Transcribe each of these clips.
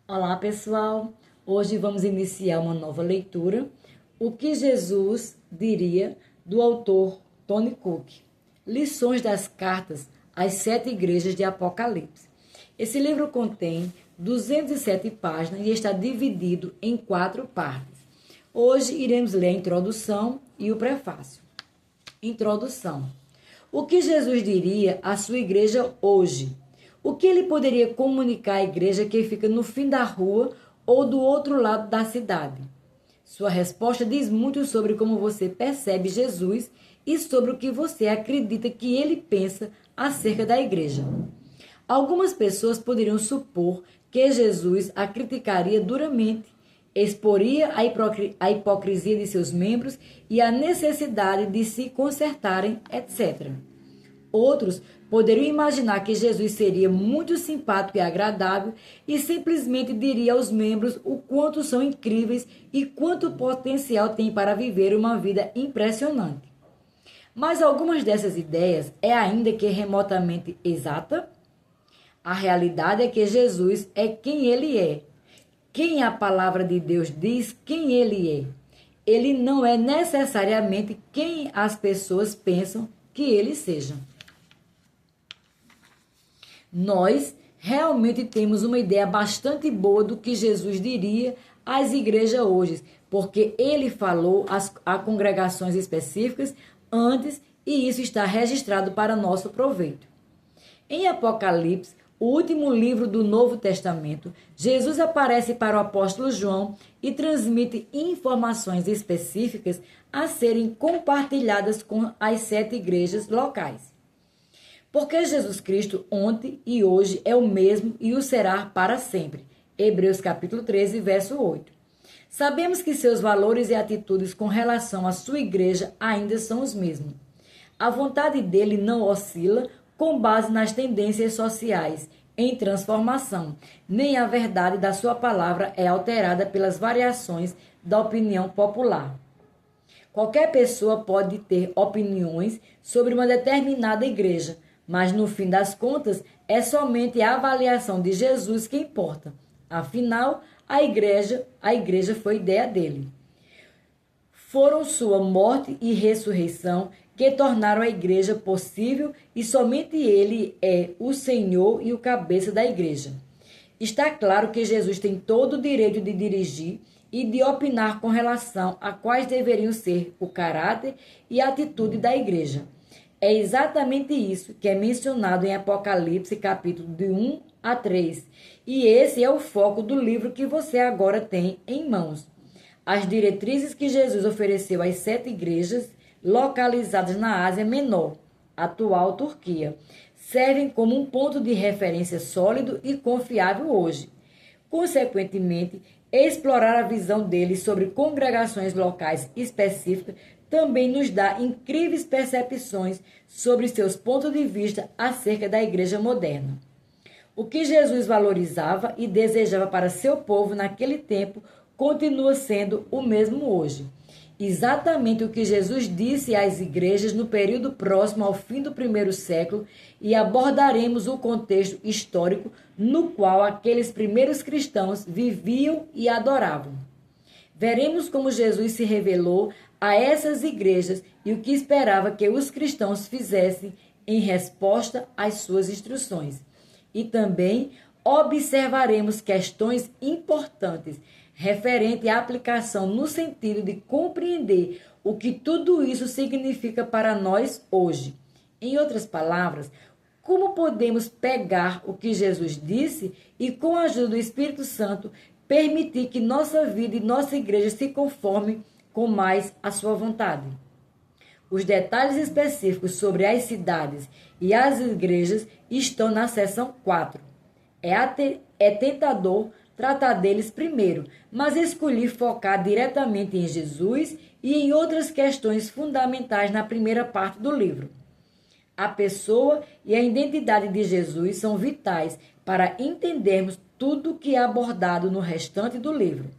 Olá, pessoal! Hoje vamos iniciar uma nova leitura. O que Jesus diria, do autor Tony Cook. Lições das cartas às 7 igrejas de Apocalipse. Esse livro contém 207 páginas e está dividido em 4 partes. Hoje iremos ler a introdução e o prefácio. Introdução. O que Jesus diria à sua igreja hoje? O que ele poderia comunicar à igreja que fica no fim da rua ou do outro lado da cidade? Sua resposta diz muito sobre como você percebe Jesus e sobre o que você acredita que ele pensa acerca da igreja. Algumas pessoas poderiam supor que Jesus a criticaria duramente, exporia a hipocrisia de seus membros e a necessidade de se consertarem, etc. Outros poderiam imaginar que Jesus seria muito simpático e agradável e simplesmente diria aos membros o quanto são incríveis e quanto potencial têm para viver uma vida impressionante. Mas algumas dessas ideias é ainda que remotamente exata? A realidade é que Jesus é quem ele é. Quem a palavra de Deus diz quem ele é. Ele não é necessariamente quem as pessoas pensam que ele seja. Nós realmente temos uma ideia bastante boa do que Jesus diria às igrejas hoje, porque ele falou a congregações específicas antes e isso está registrado para nosso proveito. Em Apocalipse, o último livro do Novo Testamento, Jesus aparece para o apóstolo João e transmite informações específicas a serem compartilhadas com as 7 igrejas locais. Porque Jesus Cristo ontem e hoje é o mesmo e o será para sempre. Hebreus capítulo 13, verso 8. Sabemos que seus valores e atitudes com relação à sua igreja ainda são os mesmos. A vontade dele não oscila com base nas tendências sociais em transformação, nem a verdade da sua palavra é alterada pelas variações da opinião popular. Qualquer pessoa pode ter opiniões sobre uma determinada igreja, mas no fim das contas é somente a avaliação de Jesus que importa. Afinal, a igreja foi ideia dele. Foram sua morte e ressurreição que tornaram a igreja possível e somente ele é o Senhor e o cabeça da igreja. Está claro que Jesus tem todo o direito de dirigir e de opinar com relação a quais deveriam ser o caráter e a atitude da igreja. É exatamente isso que é mencionado em Apocalipse, capítulo de 1 a 3. E esse é o foco do livro que você agora tem em mãos. As diretrizes que Jesus ofereceu às 7 igrejas localizadas na Ásia Menor, atual Turquia, servem como um ponto de referência sólido e confiável hoje. Consequentemente, explorar a visão dele sobre congregações locais específicas também nos dá incríveis percepções sobre seus pontos de vista acerca da igreja moderna. O que Jesus valorizava e desejava para seu povo naquele tempo continua sendo o mesmo hoje. Exatamente o que Jesus disse às igrejas no período próximo ao fim do primeiro século, e abordaremos o contexto histórico no qual aqueles primeiros cristãos viviam e adoravam. Veremos como Jesus se revelou a essas igrejas e o que esperava que os cristãos fizessem em resposta às suas instruções. E também observaremos questões importantes referente à aplicação no sentido de compreender o que tudo isso significa para nós hoje. Em outras palavras, como podemos pegar o que Jesus disse e, com a ajuda do Espírito Santo, permitir que nossa vida e nossa igreja se conformem com mais a sua vontade. Os detalhes específicos sobre as cidades e as igrejas estão na seção 4. É tentador tratar deles primeiro, mas escolhi focar diretamente em Jesus e em outras questões fundamentais na primeira parte do livro. A pessoa e a identidade de Jesus são vitais para entendermos tudo o que é abordado no restante do livro.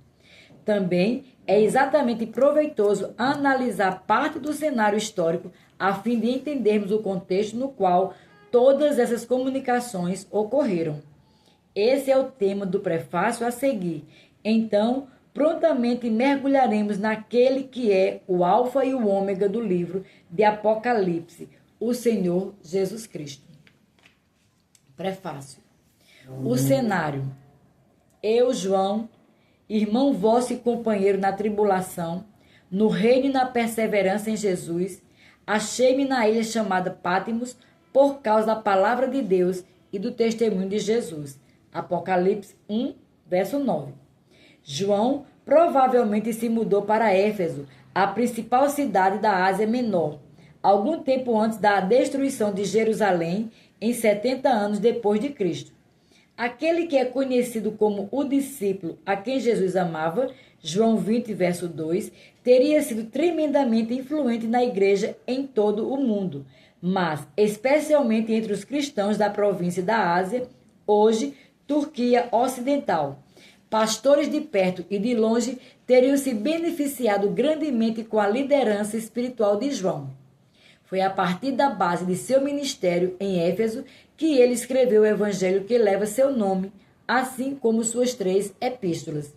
Também é exatamente proveitoso analisar parte do cenário histórico a fim de entendermos o contexto no qual todas essas comunicações ocorreram. Esse é o tema do prefácio a seguir. Então, prontamente mergulharemos naquele que é o alfa e o ômega do livro de Apocalipse, o Senhor Jesus Cristo. Prefácio. O cenário. Eu, João, irmão vosso e companheiro na tribulação, no reino e na perseverança em Jesus, achei-me na ilha chamada Pátimos por causa da palavra de Deus e do testemunho de Jesus. Apocalipse 1, verso 9. João provavelmente se mudou para Éfeso, a principal cidade da Ásia Menor, algum tempo antes da destruição de Jerusalém, em 70 anos depois de Cristo. Aquele que é conhecido como o discípulo a quem Jesus amava, João 20, verso 2, teria sido tremendamente influente na igreja em todo o mundo, mas especialmente entre os cristãos da província da Ásia, hoje Turquia Ocidental. Pastores de perto e de longe teriam se beneficiado grandemente com a liderança espiritual de João. Foi a partir da base de seu ministério em Éfeso que ele escreveu o evangelho que leva seu nome, assim como suas 3 epístolas.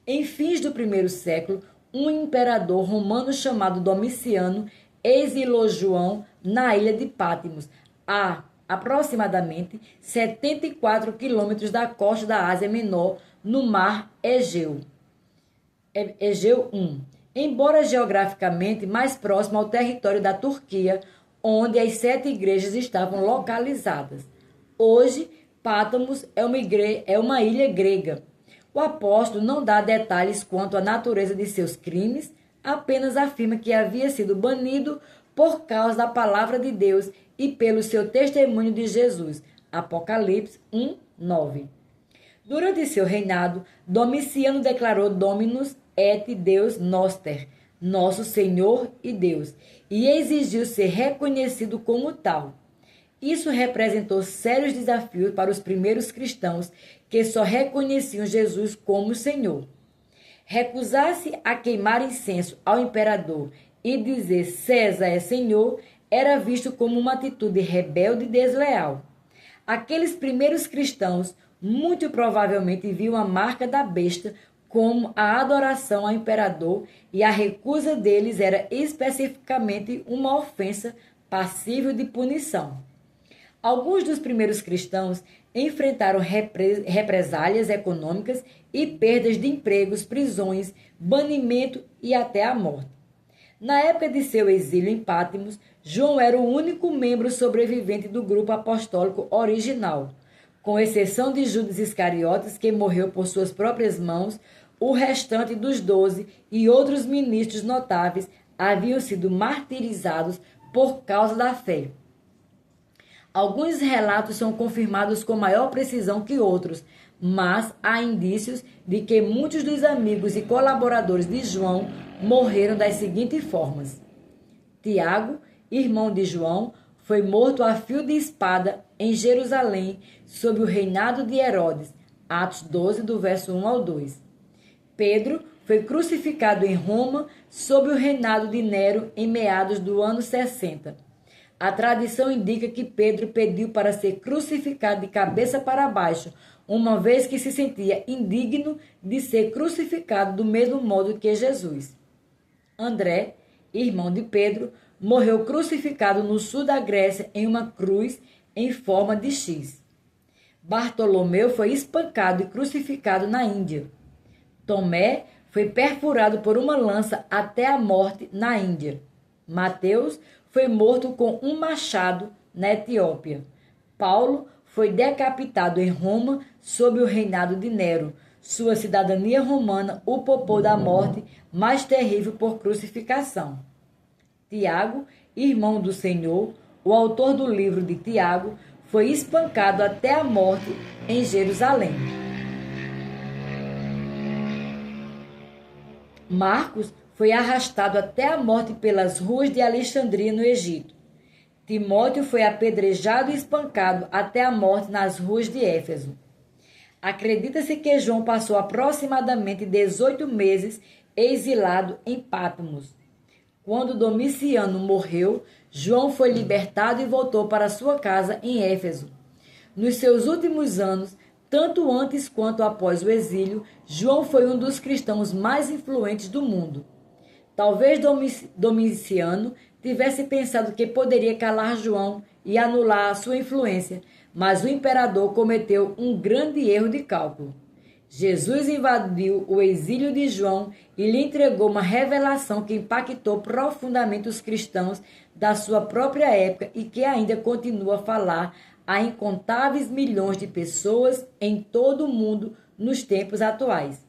Em fins do primeiro século, um imperador romano chamado Domiciano exilou João na ilha de Pátimos, a aproximadamente 74 quilômetros da costa da Ásia Menor, no mar Egeu. Egeu 1. Embora geograficamente mais próximo ao território da Turquia, onde as 7 igrejas estavam localizadas. Hoje, Pátimos é uma ilha grega. O apóstolo não dá detalhes quanto à natureza de seus crimes, apenas afirma que havia sido banido por causa da palavra de Deus e pelo seu testemunho de Jesus. Apocalipse 1, 9. Durante seu reinado, Domiciano declarou Dominus et Deus Noster, nosso Senhor e Deus, e exigiu ser reconhecido como tal. Isso representou sérios desafios para os primeiros cristãos que só reconheciam Jesus como Senhor. Recusar-se a queimar incenso ao imperador e dizer César é Senhor era visto como uma atitude rebelde e desleal. Aqueles primeiros cristãos muito provavelmente viam a marca da besta como a adoração ao imperador e a recusa deles era especificamente uma ofensa passível de punição. Alguns dos primeiros cristãos enfrentaram represálias econômicas e perdas de empregos, prisões, banimento e até a morte. Na época de seu exílio em Pátimos, João era o único membro sobrevivente do grupo apostólico original. Com exceção de Judas Iscariotes, que morreu por suas próprias mãos, o restante dos 12 e outros ministros notáveis haviam sido martirizados por causa da fé. Alguns relatos são confirmados com maior precisão que outros, mas há indícios de que muitos dos amigos e colaboradores de João morreram das seguintes formas. Tiago, irmão de João, foi morto a fio de espada em Jerusalém, sob o reinado de Herodes. Atos 12, do verso 1 ao 2. Pedro foi crucificado em Roma, sob o reinado de Nero, em meados do ano 60. A tradição indica que Pedro pediu para ser crucificado de cabeça para baixo, uma vez que se sentia indigno de ser crucificado do mesmo modo que Jesus. André, irmão de Pedro, morreu crucificado no sul da Grécia em uma cruz em forma de X. Bartolomeu foi espancado e crucificado na Índia. Tomé foi perfurado por uma lança até a morte na Índia. Mateus foi morto com um machado na Etiópia. Paulo foi decapitado em Roma sob o reinado de Nero. Sua cidadania romana o poupou da morte mais terrível por crucificação. Tiago, irmão do Senhor, o autor do livro de Tiago, foi espancado até a morte em Jerusalém. Marcos foi arrastado até a morte pelas ruas de Alexandria, no Egito. Timóteo foi apedrejado e espancado até a morte nas ruas de Éfeso. Acredita-se que João passou aproximadamente 18 meses exilado em Pátimos. Quando Domiciano morreu, João foi libertado e voltou para sua casa em Éfeso. Nos seus últimos anos, Tanto antes quanto após o exílio, João foi um dos cristãos mais influentes do mundo. Talvez Domiciano tivesse pensado que poderia calar João e anular a sua influência, mas o imperador cometeu um grande erro de cálculo. Jesus invadiu o exílio de João e lhe entregou uma revelação que impactou profundamente os cristãos da sua própria época e que ainda continua a falar a incontáveis milhões de pessoas em todo o mundo nos tempos atuais.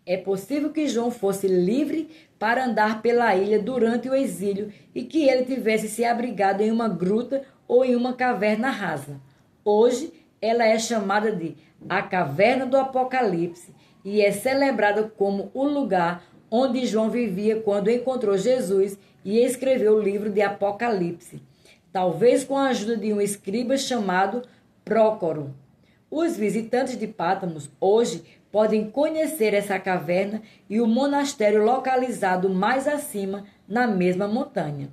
É possível que João fosse livre para andar pela ilha durante o exílio e que ele tivesse se abrigado em uma gruta ou em uma caverna rasa. Hoje, ela é chamada de a Caverna do Apocalipse e é celebrada como o lugar onde João vivia quando encontrou Jesus e escreveu o livro de Apocalipse, talvez com a ajuda de um escriba chamado Prócoro. Os visitantes de Pátmos hoje podem conhecer essa caverna e o monastério localizado mais acima na mesma montanha.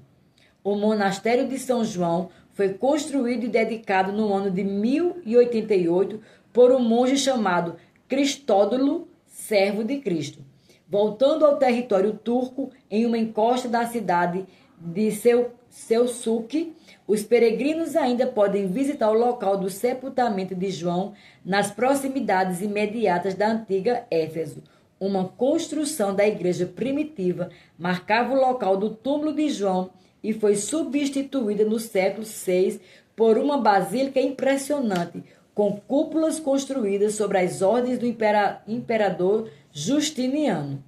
O monastério de São João foi construído e dedicado no ano de 1088 por um monge chamado Cristódulo, servo de Cristo. Voltando ao território turco, em uma encosta da cidade de Selçuk, os peregrinos ainda podem visitar o local do sepultamento de João nas proximidades imediatas da antiga Éfeso. Uma construção da igreja primitiva marcava o local do túmulo de João e foi substituída no século VI por uma basílica impressionante, com cúpulas construídas sobre as ordens do imperador Justiniano.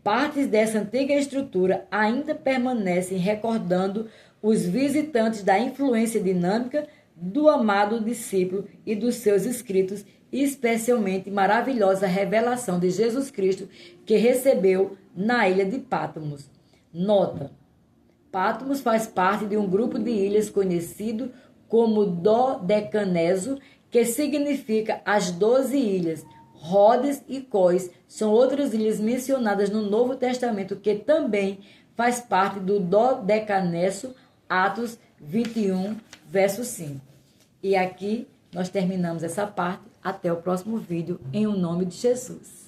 Partes dessa antiga estrutura ainda permanecem recordando os visitantes da influência dinâmica do amado discípulo e dos seus escritos, e especialmente maravilhosa revelação de Jesus Cristo que recebeu na ilha de Pátmos. Nota: Pátmos faz parte de um grupo de ilhas conhecido como Dodecaneso, que significa as 12 ilhas. Rhodes e Cós são outras ilhas mencionadas no Novo Testamento que também faz parte do Dodecaneso, Atos 21, verso 5. E aqui nós terminamos essa parte. Até o próximo vídeo, em o nome de Jesus.